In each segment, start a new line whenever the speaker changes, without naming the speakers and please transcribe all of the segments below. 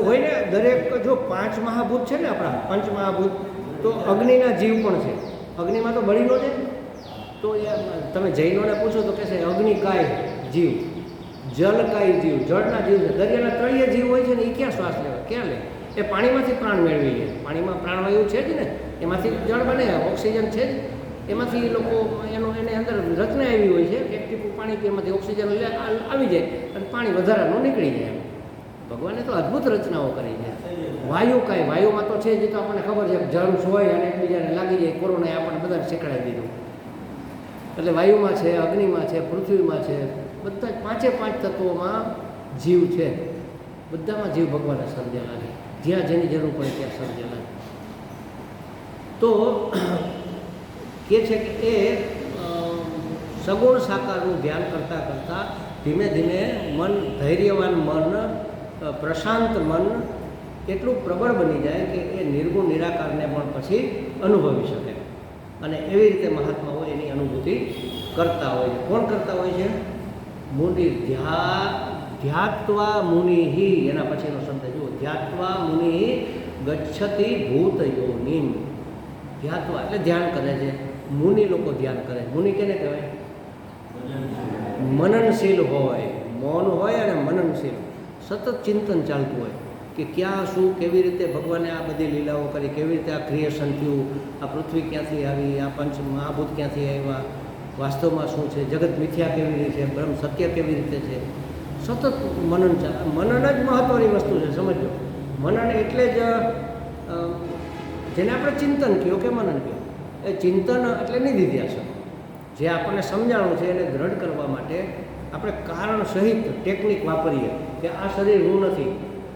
હોય ને દરેક જો 5 મહાભૂત છે ને આપણા પંચ મહાભૂત, તો અગ્નિના જીવ પણ છે. અગ્નિમાં તો બળી ન જાય. તો એ તમે જૈનોને પૂછો તો કહેશે અગ્નિ કાય જીવ, જલ કાય જીવ, જળના જીવ છે. દરિયાના તળિયે જીવ હોય છે ને એ ક્યાં શ્વાસ લેવા, ક્યાં લે? એ પાણીમાંથી પ્રાણ મેળવી લે. પાણીમાં પ્રાણવાયુ છે જ ને, એમાંથી જળ બને, ઓક્સિજન છે જ, એમાંથી લોકો એને અંદર રચના આવી હોય છે, એક ટીપું પાણી કે એમાંથી ઓક્સિજન આવી જાય અને પાણી વધારાનું નીકળી જાય. ભગવાને તો અદ્ભુત રચનાઓ કરી છે. વાયુ કાંઈ, વાયુમાં તો છે જે તો આપણને ખબર છે, જર્મ્સ હોય અને એકબીજાને લાગી જાય. કોરોનાએ આપણને બધાને શીખડાવી દીધું. એટલે વાયુમાં છે, અગ્નિમાં છે, પૃથ્વીમાં છે, બધા જ 5 તત્વોમાં જીવ છે. બધામાં જીવ ભગવાને સર્જેલા છે. જ્યાં જેની જરૂર પડે ત્યાં સર્જેલા. તો કહે છે કે એ સગુણ સાકારનું ધ્યાન કરતાં કરતાં ધીમે ધીમે મન, ધૈર્યવાન મન, પ્રશાંત મન એટલું પ્રબળ બની જાય કે એ નિર્ગુણ નિરાકારને પણ પછી અનુભવી શકે. અને એવી રીતે મહાત્માઓ એની અનુભૂતિ કરતા હોય છે. કોણ કરતા હોય છે? મુનિ ધ્યાત્વા મુનિ, એના પછીનો શબ્દ જુઓ, ધ્યાત્વા મુનિ ગચ્છતિ ભૂત યોનિમ. ધ્યાત્વા એટલે ધ્યાન કરે છે. મુનિ લોકો ધ્યાન કરે. મુનિ કેને કહેવાય? મનનશીલ હોય, મૌન હોય અને મનનશીલ, સતત ચિંતન ચાલતું હોય કે ક્યાં શું, કેવી રીતે ભગવાને આ બધી લીલાઓ કરી, કેવી રીતે આ ક્રિએશન થયું, આ પૃથ્વી ક્યાંથી આવી, આ પંચ મહાભૂત ક્યાંથી આવ્યા, વાસ્તવમાં શું છે, જગત મિથ્યા કેવી રીતે છે, બ્રહ્મ સત્ય કેવી રીતે છે. સતત મનન ચાલે. મનન જ મહત્ત્વની વસ્તુ છે, સમજો. મનન એટલે જ જેને આપણે ચિંતન કહ્યું કે મનન કહ્યું, એ ચિંતન એટલે નિધિધ્યાસન. જે આપણને સમજાણું છે એને દ્રઢ કરવા માટે આપણે કારણ સહિત ટેકનિક વાપરીએ કે આ શરીર હું નથી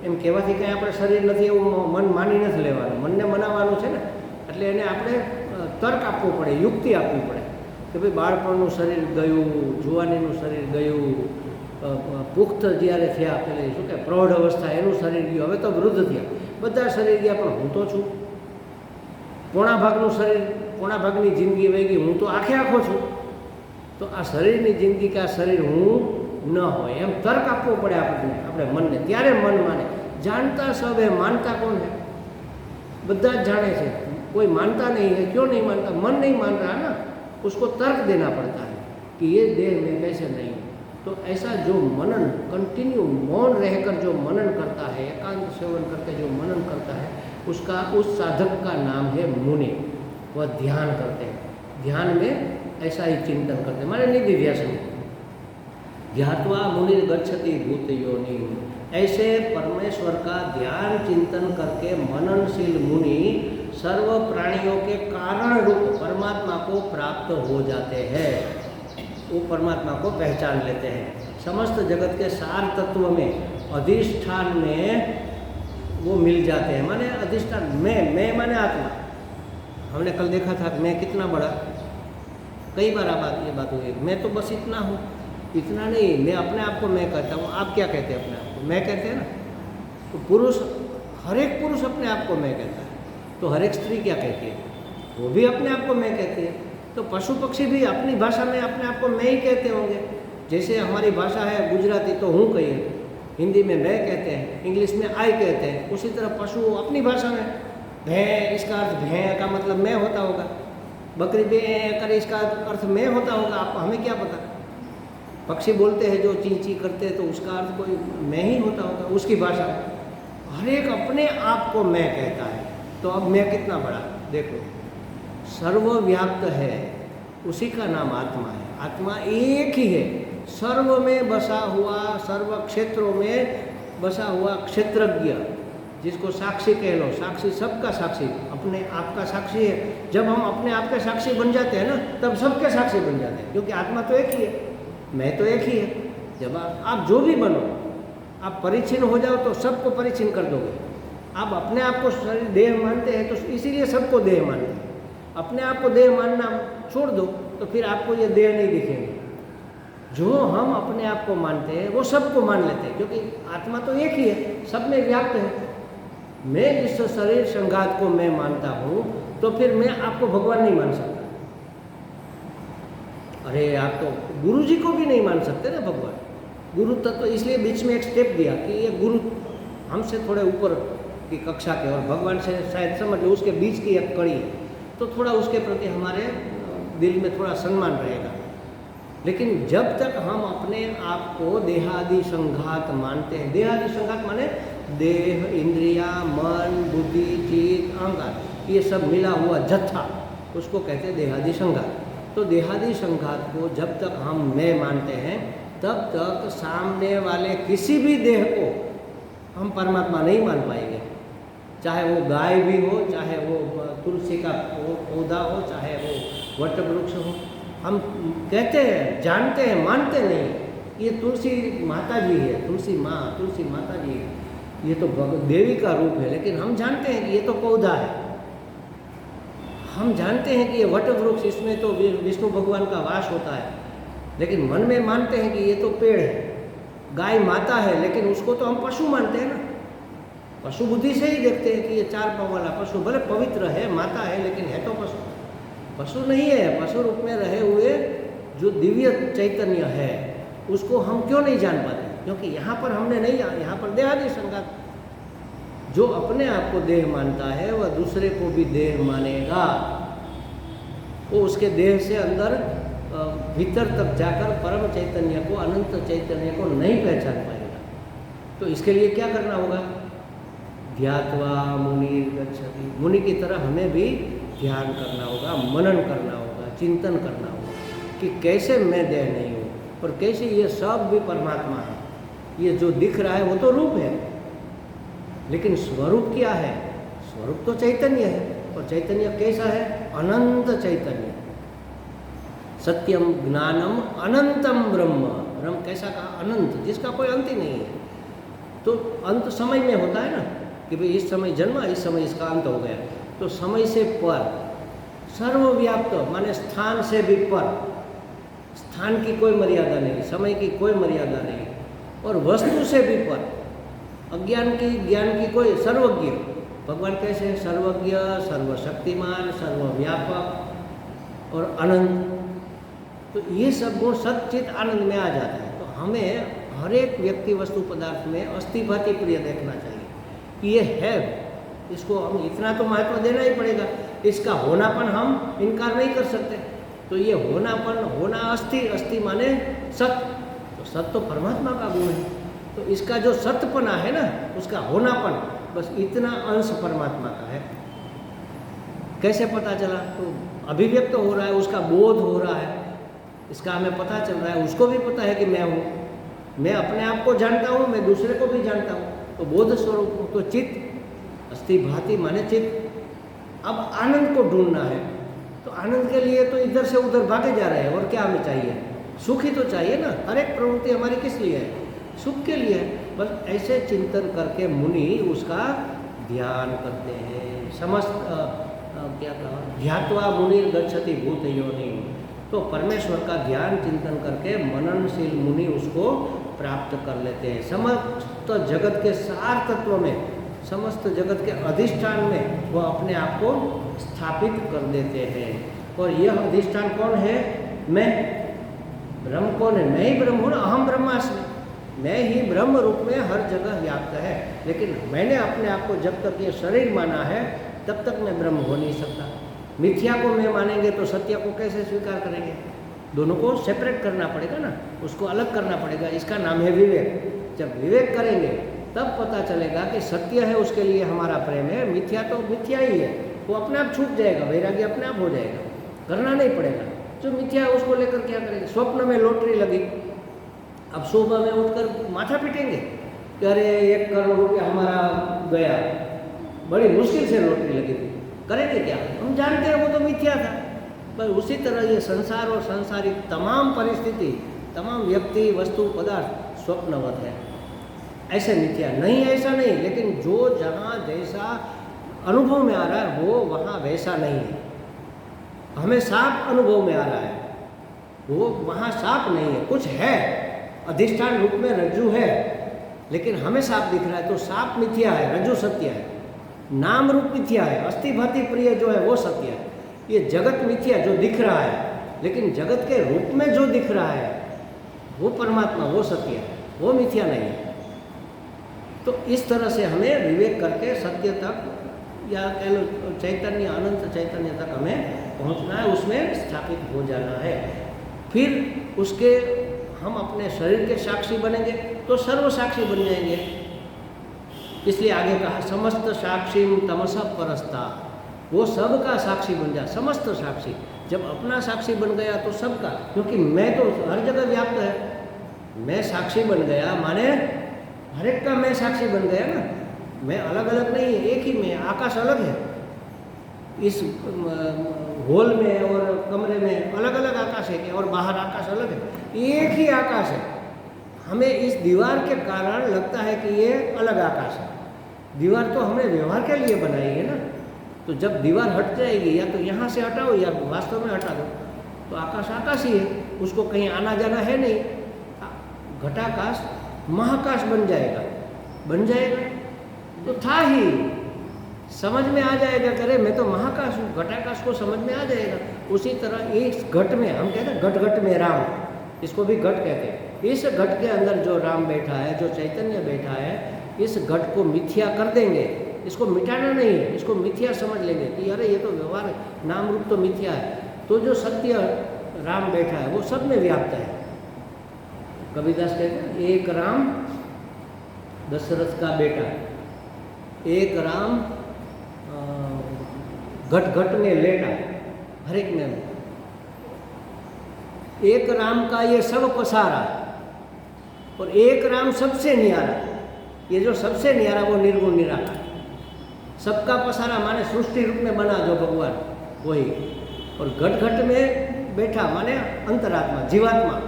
એમ કહેવાથી કંઈ આપણે શરીર નથી એવું મન માની નથી લેવાનું. મનને મનાવવાનું છે ને, એટલે એને આપણે તર્ક આપવું પડે, યુક્તિ આપવી પડે કે ભાઈ બાળપણનું શરીર ગયું, જુવાનીનું શરીર ગયું, પુખ્ત જ્યારે થયા, પેલે શું કે પ્રૌઢ અવસ્થા, એનું શરીર ગયું, હવે તો વૃદ્ધ થયા, બધા શરીર ગયા, પણ હું તો છું. પોણા ભાગની જિંદગી વહી ગઈ, હું તો આખો છું. તો આ શરીરની જિંદગી કે આ શરીર હું ન હોય એમ તર્ક આપવો પડે આપણે મનને. ત્યારે મન માને. જાણતા સબ હે, માનતા કોણ હે? બધા જ જાણે છે, કોઈ માનતા નહીં है. क्यों नहीं मानता? मन नहीं मान रहा ना, उसको तर्क देना पड़ता है कि ये देह में कैसे नहीं. तो ऐसा जो मनन कंटिन्यू मौन रहकर जो मनन करता है, एकांत सेवन करके जो मनन करता है, उसका उस साधक का नाम है मुनि. वह ध्यान करते हैं. ध्यान में ऐसा ही चिंतन करते हैं, माने निधिध्यासन. ध्यात्वा मुनि गच्छति भूत योनि. ऐसे परमेश्वर का ध्यान चिंतन करके मननशील मुनि सर्व प्राणियों के कारण रूप परमात्मा को प्राप्त हो जाते हैं. वो परमात्मा को पहचान लेते हैं. समस्त जगत के सार तत्व में, अधिष्ठान में वो मिल जाते हैं. माने अधिष्ठान, मैं माने आत्मा. हमने कल देखा था कि मैं कितना बड़ा, कई बार ये बात हुई, मैं तो बस इतना हूँ. इतना नहीं, मैं अपने आप को मैं कहता हूँ. आप क्या कहते हैं अपने आप को? मैं कहते हैं ना. तो पुरुष, हर एक पुरुष अपने आप को मैं कहता है. तो हर एक स्त्री क्या कहती है? वो भी अपने आप को मैं कहती है. तो पशु पक्षी भी अपनी भाषा में अपने आप को मैं ही कहते होंगे. जैसे हमारी भाषा है गुजराती, तो हूँ कहिए, हिंदी में मैं कहते हैं, इंग्लिश में आई कहते हैं. उसी तरह पशु अपनी भाषा में भैं, इसका अर्थ भैं का मतलब मैं होता होगा. बकरी बे करे, इसका अर्थ मैं होता होगा. आप हमें क्या पता? पक्षी बोलते हैं जो ची ची करते हैं, तो उसका अर्थ कोई मैं ही होता होगा, उसकी भाषा. हर एक अपने आप को मैं कहता है. तो अब मैं कितना बड़ा, देखो, सर्वव्याप्त है, उसी का नाम आत्मा है. आत्मा एक ही है, सर्व में बसा हुआ, सर्व क्षेत्रों में बसा हुआ क्षेत्रज्ञ, जिसको साक्षी कह लो. साक्षी, सबका साक्षी, अपने आप का साक्षी है. जब हम अपने आप के साक्षी बन जाते हैं ना, तब सबके साक्षी बन जाते हैं, क्योंकि आत्मा तो एक ही है, मैं तो एक ही है. जब आप जो भी बनो, आप परिचिन हो जाओ तो सबको परिचिन कर दोगे. आप अपने आप को शरीर देह मानते हैं, तो इसीलिए सबको देह मानते हैं. अपने आप को देह मानना छोड़ दो तो फिर आपको ये देह नहीं दिखेंगे. जो हम अपने आप को मानते हैं वो सबको मान लेते हैं, क्योंकि आत्मा तो एक ही है, सब में व्याप्त है. मैं जिस शरीर संघात को मैं मानता हूँ, तो फिर मैं आपको भगवान नहीं मान सकता. अरे आप तो गुरु जी को भी नहीं मान सकते ना भगवान. गुरु तत्व, इसलिए बीच में एक स्टेप दिया कि ये गुरु हमसे थोड़े ऊपर की कक्षा के, और भगवान से शायद समझ लो उसके बीच की एक कड़ी है, तो थोड़ा उसके प्रति हमारे दिल में थोड़ा सम्मान रहेगा। लेकिन जब तक हम अपने आप को देहादि संघात मानते हैं, देहादि संघात माने देह, इंद्रिया, मन, बुद्धि, चित्त, अहंकार, ये सब मिला हुआ जत्था, उसको कहते हैं देहादि संघात। तो देहादि संघात को जब तक हम मैं मानते हैं, तब तक सामने वाले किसी भी देह को हम परमात्मा नहीं मान पाएंगे। चाहे वो गाय भी हो, चाहे वो तुलसी का पौधा हो, चाहे वो वट वृक्ष हो। हम कहते हैं, जानते हैं, मानते नहीं। ये तुलसी माता जी है, तुलसी माँ, तुलसी माता जी है, ये तो देवी का रूप है, लेकिन हम जानते हैं कि ये तो पौधा है। हम जानते हैं कि ये वट वृक्ष, इसमें तो विष्णु भगवान का वास होता है, लेकिन मन में मानते हैं कि ये तो पेड़ है। गाय माता है, लेकिन उसको तो हम पशु मानते हैं ना। पशु बुद्धि से ही देखते हैं कि ये 4 पाँव वाला पशु भले पवित्र है, माता है, लेकिन है तो पशु। पशु नहीं है, पशु रूप में रहे हुए जो दिव्य चैतन्य है, उसको हम क्यों नहीं जान पाते? क्योंकि यहाँ पर हमने नहीं, यहाँ पर देहादि संघात। जो अपने आप को देह मानता है वह दूसरे को भी देह मानेगा। वो उसके देह से अंदर भीतर तक जाकर परम चैतन्य को, अनंत चैतन्य को नहीं पहचान पाएगा। तो इसके लिए क्या करना होगा? ध्यात्वा मुनि गच्छति, मुनि की तरह हमें भी ध्यान करना होगा, मनन करना होगा, चिंतन करना होगा कि कैसे मैं देह नहीं हूँ और कैसे ये सब भी परमात्मा है। ये जो दिख रहा है वो तो रूप है, लेकिन स्वरूप क्या है? स्वरूप तो चैतन्य है, और चैतन्य कैसा है? अनंत चैतन्य। सत्यम ज्ञानम अनंतम ब्रह्म। ब्रह्म कैसा कहा? अनंत, जिसका कोई अंत ही नहीं है। तो अंत समय में होता है ना, कि भाई इस समय जन्मा, इस समय इसका अंत हो गया। तो समय से पर, सर्वव्याप्त माने स्थान से भी पर। स्थान की कोई मर्यादा नहीं, समय की कोई मर्यादा नहीं, और वस्तु से भी पर। अज्ञान की, ज्ञान की कोई, सर्वज्ञ। भगवान कैसे हैं? सर्वज्ञ, सर्वशक्तिमान, सर्वव्यापक और अनंत। तो ये सब गुण सच्चित आनंद में आ जाता है। तो हमें हर एक व्यक्ति, वस्तु, पदार्थ में अस्थिभाति प्रिय देखना चाहिए कि ये है, इसको हम इतना तो महत्व देना ही पड़ेगा। इसका होनापन हम इनकार नहीं कर सकते। तो ये होनापन, होना अस्थि, अस्थि माने सत्य, तो सत्य तो परमात्मा का गुण है। तो इसका जो सत्यपना है ना, उसका होनापन, बस इतना अंश परमात्मा का है। कैसे पता चला? तो अभिव्यक्त हो रहा है, उसका बोध हो रहा है, इसका हमें पता चल रहा है। उसको भी पता है कि मैं हूँ, मैं अपने आप को जानता हूँ, मैं दूसरे को भी जानता हूँ। तो बोध स्वरूप हूँ। तो चित्त, अस्थि भाति माने चित्त। अब आनंद को ढूंढना है, तो आनंद के लिए तो इधर से उधर भागे जा रहे हैं। और क्या हमें चाहिए? सुख ही तो चाहिए ना। हर एक प्रवृत्ति हमारी किस लिए है? सुख के लिए है। बस ऐसे चिंतन करके मुनि उसका ध्यान करते हैं। समस्त क्या कहा? ध्यात्वा मुनि गच्छति भूत योनि। तो परमेश्वर का ध्यान चिंतन करके मननशील मुनि उसको प्राप्त कर लेते हैं। समस्त जगत के सार तत्व में, समस्त जगत के अधिष्ठान में वह अपने आप को स्थापित कर देते हैं। और यह अधिष्ठान कौन है? मैं। ब्रह्म कौन है? मैं ही ब्रह्म हूँ ना। अहम ब्रह्मास्मि, मैं ही ब्रह्म रूप में हर जगह व्याप्त है। लेकिन मैंने अपने आप को जब तक ये शरीर माना है, तब तक मैं ब्रह्म हो नहीं सकता। मिथ्या को मैं मानेंगे तो सत्य को कैसे स्वीकार करेंगे? दोनों को सेपरेट करना पड़ेगा ना, उसको अलग करना पड़ेगा। इसका नाम है विवेक। जब विवेक करेंगे तब पता चलेगा कि सत्य है, उसके लिए हमारा प्रेम है, मिथ्या तो मिथ्या ही है, वो अपने आप छूट जाएगा, वैराग्य अपने आप हो जाएगा, करना नहीं पड़ेगा। जो मिथ्या है उसको लेकर क्या करेंगे? स्वप्न में लॉटरी लगी, अब सुबह में उठकर माथा पीटेंगे कि अरे 1 करोड़ रुपया हमारा गया, बड़ी मुश्किल से लॉटरी लगी थी, करेंगे क्या? हम जानते हैं वो तो मिथ्या था। पर उसी तरह ये संसार और सांसारिक तमाम परिस्थिति, तमाम व्यक्ति, वस्तु, पदार्थ स्वप्नवत है। ऐसे मिथ्या नहीं, ऐसा नहीं, लेकिन जो जहाँ जैसा अनुभव में आ रहा है वो वहाँ वैसा नहीं है। हमें सांप अनुभव में आ रहा है, वो वहाँ सांप नहीं है, कुछ है, अधिष्ठान रूप में रज्जु है, लेकिन हमें सांप दिख रहा है। तो सांप मिथ्या है, रज्जु सत्य है। नाम रूप मिथ्या है, अस्थि भाति प्रिय जो है वो सत्य है। ये जगत मिथ्या जो दिख रहा है, लेकिन जगत के रूप में जो दिख रहा है वो परमात्मा, वो सत्य है, वो मिथ्या नहीं है। तो इस तरह से हमें विवेक करके सत्य तक या कह लो चैतन्य, अनंत चैतन्य तक हमें पहुंचना है, उसमें स्थापित हो जाना है। फिर उसके हम अपने शरीर के साक्षी बनेंगे तो सर्व साक्षी बन जाएंगे। इसलिए आगे कहा समस्त साक्षी तमसा परस्ता, वो सब का साक्षी बन जाए, समस्त साक्षी। जब अपना साक्षी बन गया तो सबका, क्योंकि मैं तो हर जगह व्याप्त है। मैं साक्षी बन गया माने हर एक का मैं साक्षी बन गया ना। मैं अलग अलग नहीं है, एक ही मैं। आकाश अलग है, इस हॉल में और कमरे में अलग अलग आकाश है, और बाहर आकाश अलग है, एक ही आकाश है। हमें इस दीवार के कारण लगता है कि ये अलग आकाश है। दीवार तो हमने व्यवहार के लिए बनाई है ना। तो जब दीवार हट जाएगी, या तो यहाँ से हटाओ या वास्तव में हटा दो, तो आकाश आकाश ही है, उसको कहीं आना जाना है नहीं। घटाकाश महाकाश बन जाएगा, बन जाएगा तो था ही, समझ में आ जाएगा। करे मैं तो महाकाश हूँ, घटाकाश को समझ में आ जाएगा। उसी तरह इस घट में, हम कहते हैं घट घट में राम, इसको भी घट कहते हैं। इस घट के अंदर जो राम बैठा है, जो चैतन्य बैठा है, इस घट को मिथ्या कर देंगे। इसको मिटाना नहीं है, इसको मिथ्या समझ लेंगे कि अरे ये तो व्यवहार है, नाम रूप तो मिथ्या है। तो जो सत्य राम बैठा है वो सब में व्याप्त है। कबीरदास कहते हैं एक राम दशरथ का बेटा, एक राम घट घट में लेटा, हर एक में एक राम का ये सब पसारा, और एक राम सबसे न्यारा। ये जो सबसे न्यारा वो निर्गुण निराकार, सबका पसारा माने सृष्टि रूप में बना जो भगवान वही। और घट घट में बैठा माने अंतरात्मा, जीवात्मा।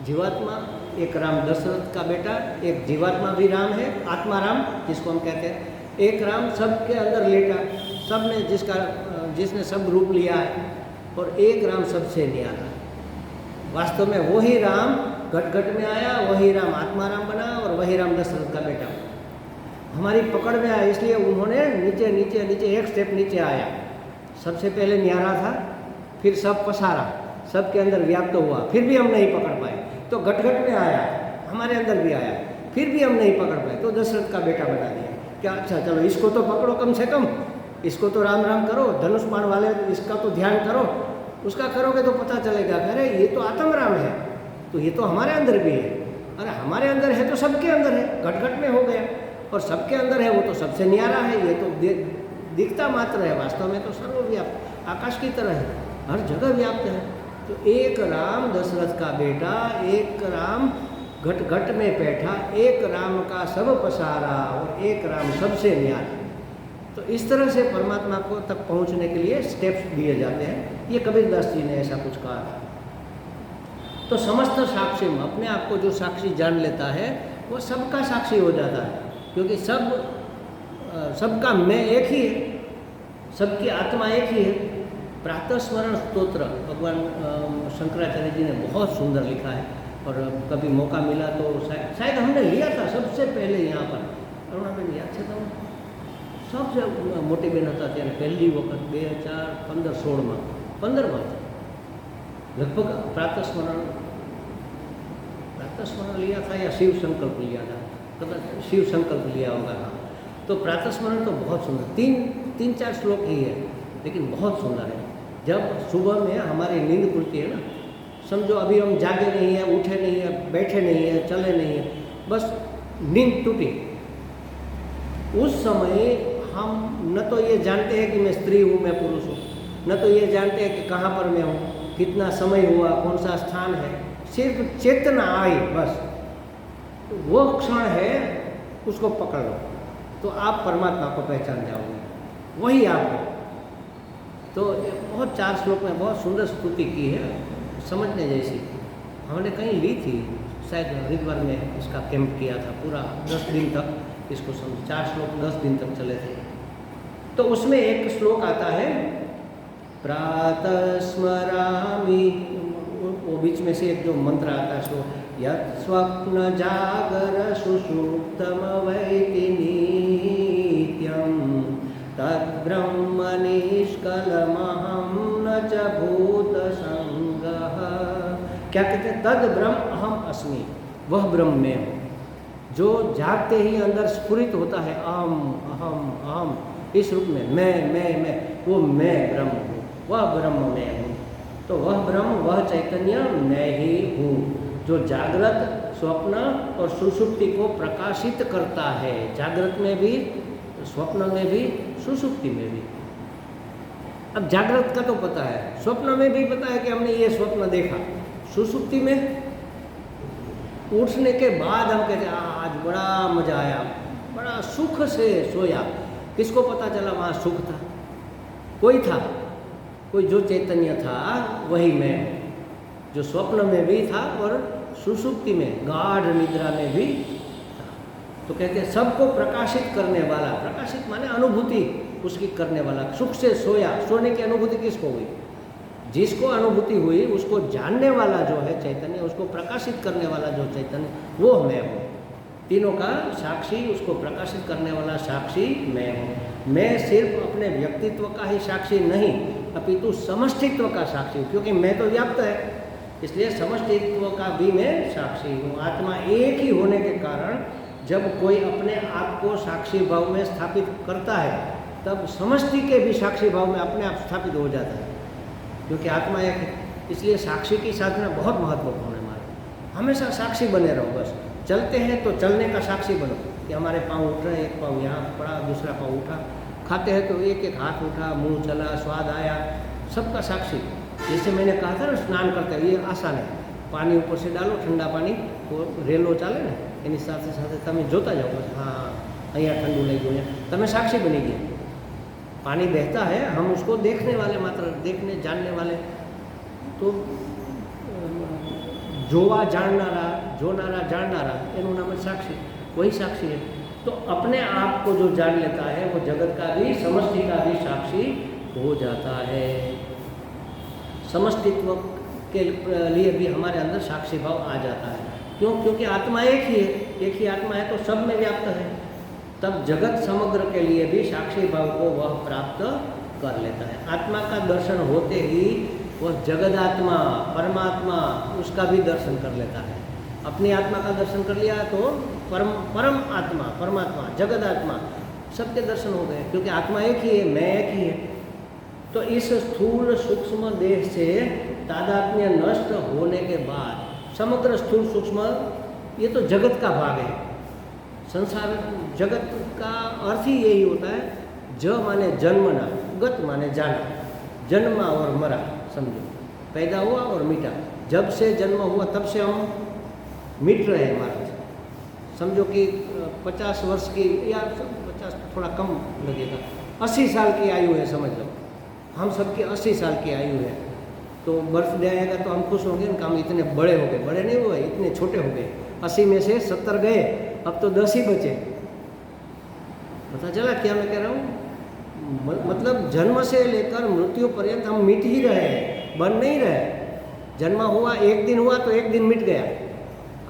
जीवात्मा एक राम दशरथ का बेटा, एक जीवात्मा भी राम है, आत्मा राम जिसको हम कहते हैं। एक राम सबके अंदर लेटा, सब ने जिसने सब रूप लिया है, और एक राम सबसे न्यारा। वास्तव में वही राम घट घट में आया, वही राम आत्मा राम बना, और वही राम दशरथ का बेटा। हमारी पकड़ में आया, इसलिए उन्होंने नीचे नीचे नीचे एक स्टेप नीचे आया। सबसे पहले न्यारा था, फिर सब पसारा, सबके अंदर व्याप्त हुआ, फिर भी हम नहीं पकड़ पाए तो घट घट में आया, हमारे अंदर भी आया, फिर भी हम नहीं पकड़ पाए तो दशरथ का बेटा बना दिया। क्या अच्छा चलो इसको तो पकड़ो कम से कम, इसको तो राम राम करो, धनुष बाण वाले इसका तो ध्यान करो, उसका करोगे तो पता चलेगा अरे ये तो आत्म राम है, तो ये तो हमारे अंदर भी है। अरे हमारे अंदर है तो सबके अंदर है, घट घट में हो गया। और सबके अंदर है वो तो सबसे न्यारा है, ये तो दिखता मात्र है, वास्तव में तो सर्वव्याप्त आकाश की तरह है, हर जगह व्याप्त है। तो एक राम दशरथ का बेटा, एक राम घट घट में बैठा, एक राम का सब पसारा, और एक राम सबसे न्यारा। तो इस तरह से परमात्मा को तक पहुंचने के लिए स्टेप्स दिए जाते हैं। ये कबीरदास जी ने ऐसा कुछ कहा था। तो समस्त साक्षी में अपने आप को जो साक्षी जान लेता है वो सबका साक्षी हो जाता है, क्योंकि सबका मैं एक ही है, सबकी आत्मा एक ही है। प्रातः स्मरण स्तोत्र भगवान शंकराचार्य जी ने बहुत सुंदर लिखा है, और कभी मौका मिला तो शायद हमने लिया था सबसे पहले यहाँ पर। अरुणाबेन याद છે તમને? सबसे मोटी बेन હતા ત્યારે પહેલી વખત 2015-16 15 लगभग प्रातः स्मरण लिया था या शिव संकल्प लिया था, कदा शिव संकल्प लिया होगा। हाँ, तो प्रातः स्मरण तो बहुत सुंदर, तीन चार श्लोक ही है, लेकिन बहुत सुंदर है। जब सुबह में हमारी नींद खुलती है ना, समझो अभी हम जागे नहीं है, उठे नहीं है, बैठे नहीं है, चले नहीं है, बस नींद टूटी, उस समय हम न तो ये जानते हैं कि मैं स्त्री हूँ, मैं पुरुष हूँ, न तो ये जानते हैं कि कहाँ पर मैं हूँ, कितना समय हुआ, कौन सा स्थान है, सिर्फ चेतना आई बस। तो वो क्षण है, उसको पकड़ लो तो आप परमात्मा को पहचान जाओगे, वही आप हो। तो बहुत 4 श्लोक में बहुत सुंदर स्तुति की है, समझने जैसी। हमने कहीं ली थी, शायद हरिद्वार में इसका कैंप किया था, पूरा 10 दिन तक इसको समझ, 4 श्लोक 10 दिन तक चले थे। तो उसमें एक श्लोक आता है प्रातः स्मरामि, वो बीच में से एक जो मंत्र आता है श्लोक, यत् स्वप्न जागर सुषुप्तम वैति नित्यं तद्ब्रह्म निष्कलमहं न च भूतसंगः। क्या कहते हैं? तद ब्रह्म अहम अस्मि, वह ब्रह्म में हूँ जो जागते ही अंदर स्फुरित होता है अहम अहम अहम, इस रूप में मैं, वो मैं ब्रह्म हूँ, वह ब्रह्म मैं हूँ। तो वह ब्रह्म, वह चैतन्य मैं ही हूँ, जो जागृत, स्वप्न और सुषुप्ति को प्रकाशित करता है। जागृत में भी, स्वप्न में भी, सुषुप्ति में भी। अब जागृत का तो पता है, स्वप्न में भी पता है कि हमने ये स्वप्न देखा। सुषुप्ति में उठने के बाद हम कहते हैं आज बड़ा मजा आया, बड़ा सुख से सोया। किसको पता चला वहाँ सुख था? कोई था, कोई जो चैतन्य था वही मैं हूँ, जो स्वप्न में भी था और सुषुप्ति में, गाढ़ निद्रा में भी था। तो कहते हैं सबको प्रकाशित करने वाला, प्रकाशित माने अनुभूति उसकी करने वाला। सुख से सोया, सोने की अनुभूति किसको हुई? जिसको अनुभूति हुई उसको जानने वाला जो है चैतन्य, उसको प्रकाशित करने वाला जो चैतन्य, वो मैं हूँ। तीनों का साक्षी, उसको प्रकाशित करने वाला साक्षी मैं हूँ। मैं सिर्फ अपने व्यक्तित्व का ही साक्षी नहीं, अपितु समष्टित्व का साक्षी हूँ, क्योंकि मैं तो व्याप्त है, इसलिए समष्टित्व का भी मैं साक्षी हूँ। आत्मा एक ही होने के कारण जब कोई अपने आप को साक्षी भाव में स्थापित करता है, तब समष्टि के भी साक्षी भाव में अपने आप स्थापित हो जाता है, क्योंकि आत्मा एक है। इसलिए साक्षी की साधना बहुत महत्वपूर्ण है हमारे। हमेशा साक्षी बने रहो, बस चलते हैं तो चलने का साक्षी बनो कि हमारे पाँव उठ रहे, एक पाँव यहाँ पड़ा, दूसरा पाँव उठा। खाते हैं तो एक एक हाथ उठा, मुंह चला, स्वाद आया, सबका साक्षी। जैसे मैंने कहा था ना, स्नान करते हुए ये आसान है, पानी ऊपर से डालो, ठंडा पानी, वो रेलो चाले ने એની સાથે સાથે તમે જોતા જાઓ, બસ हाँ અહીંયા ठंडू लगी गયું, તમે साक्षी बनी गए। पानी बहता है, हम उसको देखने वाले मात्र, देखने जानने वाले। तो જોવા જાણનારા, જોનારા જાણનારા, એનું નામ है साक्षी, वही साक्षी है। तो अपने आप को जो जान लेता है वो जगत का भी, समष्टि का भी साक्षी हो जाता है। समष्टित्व के लिए भी हमारे अंदर साक्षी भाव आ जाता है। क्यों? क्योंकि आत्मा एक ही है, एक ही आत्मा है तो सब में व्याप्त है। तब जगत समग्र के लिए भी साक्षी भाव को वह प्राप्त कर लेता है। आत्मा का दर्शन होते ही वह जगदात्मा, परमात्मा, उसका भी दर्शन कर लेता है। अपनी आत्मा का दर्शन कर लिया तो परम आत्मा, परमात्मा, जगदात्मा, सबके दर्शन हो गए, क्योंकि आत्मा एक ही है, मैं एक ही है। तो इस स्थूल सूक्ष्म देह से तादात्म्य नष्ट होने के बाद समग्र स्थूल सूक्ष्म, ये तो जगत का भाग है। संसार जगत का अर्थ ही यही होता है। ज माने जन्मना, गत माने जाना, जन्मा और मरा, समझो, पैदा हुआ और मिटा। जब से जन्म हुआ तब से हम मिट रहे हैं महाराज। समझो कि 50 वर्ष की, या 50 थोड़ा कम लगेगा, 80 साल की आयु है, समझ लो हम सबकी 80 साल की आयु है। तो बर्थडे आएगा तो हम खुश होंगे ना, हम इतने बड़े हो गए, बड़े नहीं हुए, इतने छोटे हो गए। 80 में से 70 गए, अब तो 10 ही बचे। पता चला क्या मैं कह रहा हूँ? मतलब जन्म से लेकर मृत्यु पर्यंत हम मिट ही रहे हैं, बन नहीं रहे। जन्म हुआ, एक दिन हुआ तो एक दिन मिट गया।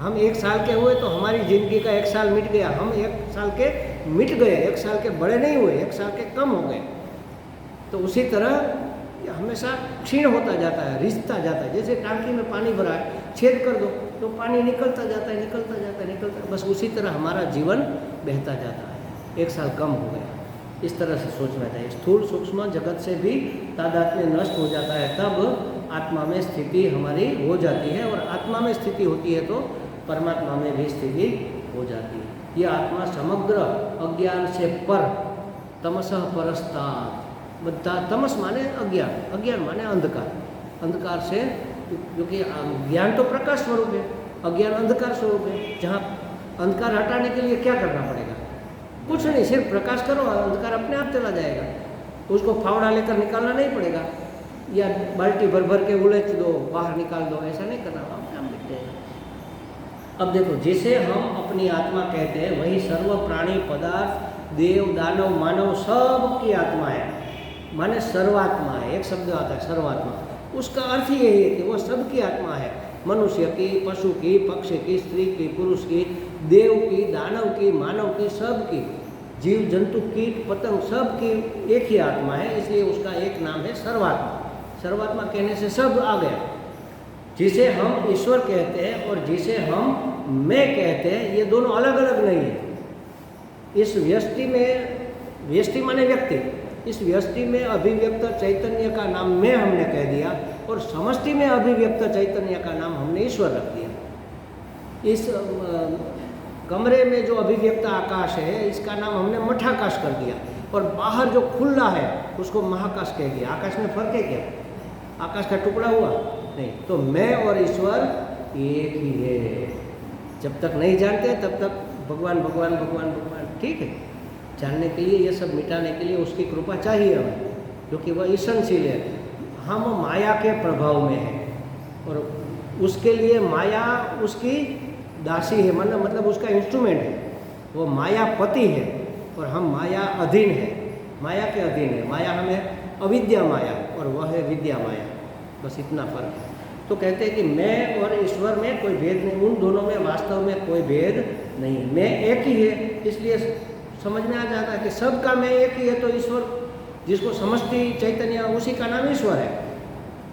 हम 1 साल के हुए तो हमारी ज़िंदगी का 1 साल मिट गया। हम 1 साल के मिट गए, 1 साल के बड़े नहीं हुए, 1 साल के कम हो गए। तो उसी तरह हमेशा क्षीण होता जाता है, रिसता जाता है। जैसे टांकी में पानी भरा है, छेद कर दो तो पानी निकलता जाता है, निकलता जाता है, निकलता है। बस उसी तरह हमारा जीवन बहता जाता है। 1 साल कम हो गया, इस तरह से सोचना चाहिए। स्थूल सूक्ष्म जगत से भी तादात्म्य नष्ट हो जाता है, तब आत्मा में स्थिति हमारी हो जाती है। और आत्मा में स्थिति होती है तो परमात्मा में भी स्थिति हो जाती है। यह आत्मा समग्र अज्ञान से पर, तमसः परस्तात्, बद्धा, तमस माने अज्ञान, अज्ञान माने अंधकार, अंधकार से, क्योंकि ज्ञान तो प्रकाश स्वरूप है, अज्ञान अंधकार स्वरूप है। जहाँ अंधकार हटाने के लिए क्या करना पड़ेगा? कुछ नहीं, सिर्फ प्रकाश करो, अंधकार अपने आप चला जाएगा। उसको फावड़ा लेकर निकालना नहीं पड़ेगा, या बाल्टी भर भर के उलझ दो, बाहर निकाल दो, ऐसा नहीं करना, अपने आप मिट जाएगा। अब देखो, जिसे हम अपनी आत्मा कहते हैं वही सर्व प्राणी, पदार्थ, देव, दानव, मानव सब की आत्मा है, माने सर्वात्मा है। एक शब्द आता है सर्वात्मा, उसका अर्थ ही यही है कि वो सबकी आत्मा है। मनुष्य की, पशु की, पक्षी की, स्त्री की, पुरुष की, देव की, दानव की, मानव की, सब की, जीव जंतु, कीट पतंग, सब की एक ही आत्मा है। इसलिए उसका एक नाम है सर्वात्मा। सर्वात्मा कहने से सब आ गया। जिसे हम ईश्वर कहते हैं और जिसे हम मैं कहते हैं, ये दोनों अलग अलग नहीं है। इस व्यष्टि में, व्यष्टि माने व्यक्ति, इस व्यष्टि में अभिव्यक्त चैतन्य का नाम मैं हमने कह दिया और समष्टि में अभिव्यक्त चैतन्य का नाम हमने ईश्वर रख दिया। इस कमरे में जो अभिव्यक्त आकाश है इसका नाम हमने मठाकाश कर दिया और बाहर जो खुला है उसको महाकाश कह दिया। आकाश में फर्क है क्या? आकाश का टुकड़ा हुआ नहीं। तो मैं और ईश्वर एक ही है। जब तक नहीं जानते तब तक भगवान भगवान भगवान भगवान, ठीक है। जानने के लिए, ये सब मिटाने के लिए उसकी कृपा चाहिए हमें, क्योंकि वह ईशनशील है। हम माया के प्रभाव में हैं और उसके लिए माया उसकी दासी है, मतलब उसका इंस्ट्रूमेंट है। वो मायापति है और हम माया अधीन है, माया के अधीन है। माया हमें अविद्या माया और वह है विद्या माया, बस इतना फर्क है। तो कहते हैं कि मैं और ईश्वर में कोई भेद नहीं, उन दोनों में वास्तव में कोई भेद नहीं है। मैं एक ही है, इसलिए समझ में आ जाता है कि सबका मैं एक ही है। तो ईश्वर जिसको समष्टि चैतन्य, उसी का नाम ईश्वर है।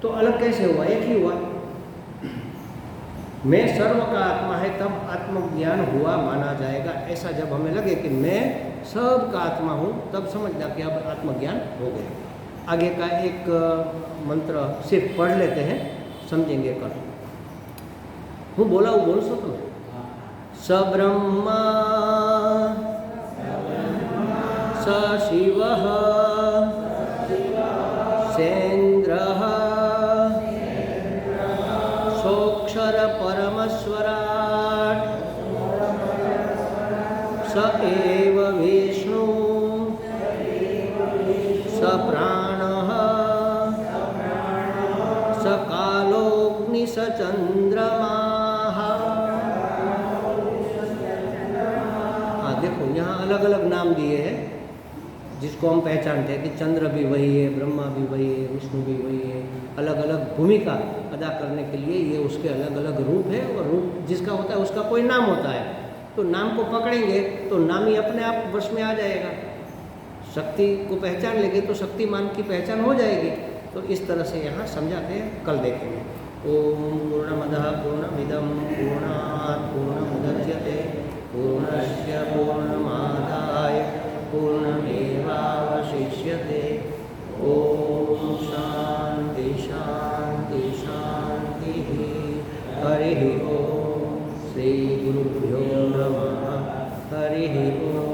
तो अलग कैसे हुआ? एक ही हुआ। मैं सर्व का आत्मा है तब आत्मज्ञान हुआ माना जाएगा। ऐसा जब हमें लगे कि मैं सब का आत्मा हूँ, तब समझना कि अब आत्मज्ञान हो गया। आगे का एक मंत्र सिर्फ पढ़ लेते हैं, समझेंगे कल। हूँ बोला हूँ, बोल सको तो स ब्रह्मा स शिवः सेन्द्रः सोऽक्षर परमस्वराट् स एव विष्णु स प्राणः स कालोऽग्नि स चंद्रमाः। हाँ देखो, यहाँ अलग अलग नाम दिए हैं जिसको हम पहचानते हैं कि चंद्र भी वही है, ब्रह्मा भी वही है, विष्णु भी वही है। अलग अलग भूमिका अदा करने के लिए ये उसके अलग अलग रूप है और रूप जिसका होता है उसका कोई नाम होता है। तो नाम को पकड़ेंगे तो नाम ही अपने आप वश में आ जाएगा। शक्ति को पहचान लेंगे तो शक्तिमान की पहचान हो जाएगी। तो इस तरह से यहाँ समझाते हैं, कल देखेंगे। ओम पूर्णमदः पूर्णमिदं पूर्णात् पूर्णमुदच्यते पूर्णस्य पूर्णमादाय पूर्णमेवावशिष्यते। ओम शांति शांति शांति। हरि ओम। श्री गुरुभ्यो नमः। हरि ओम।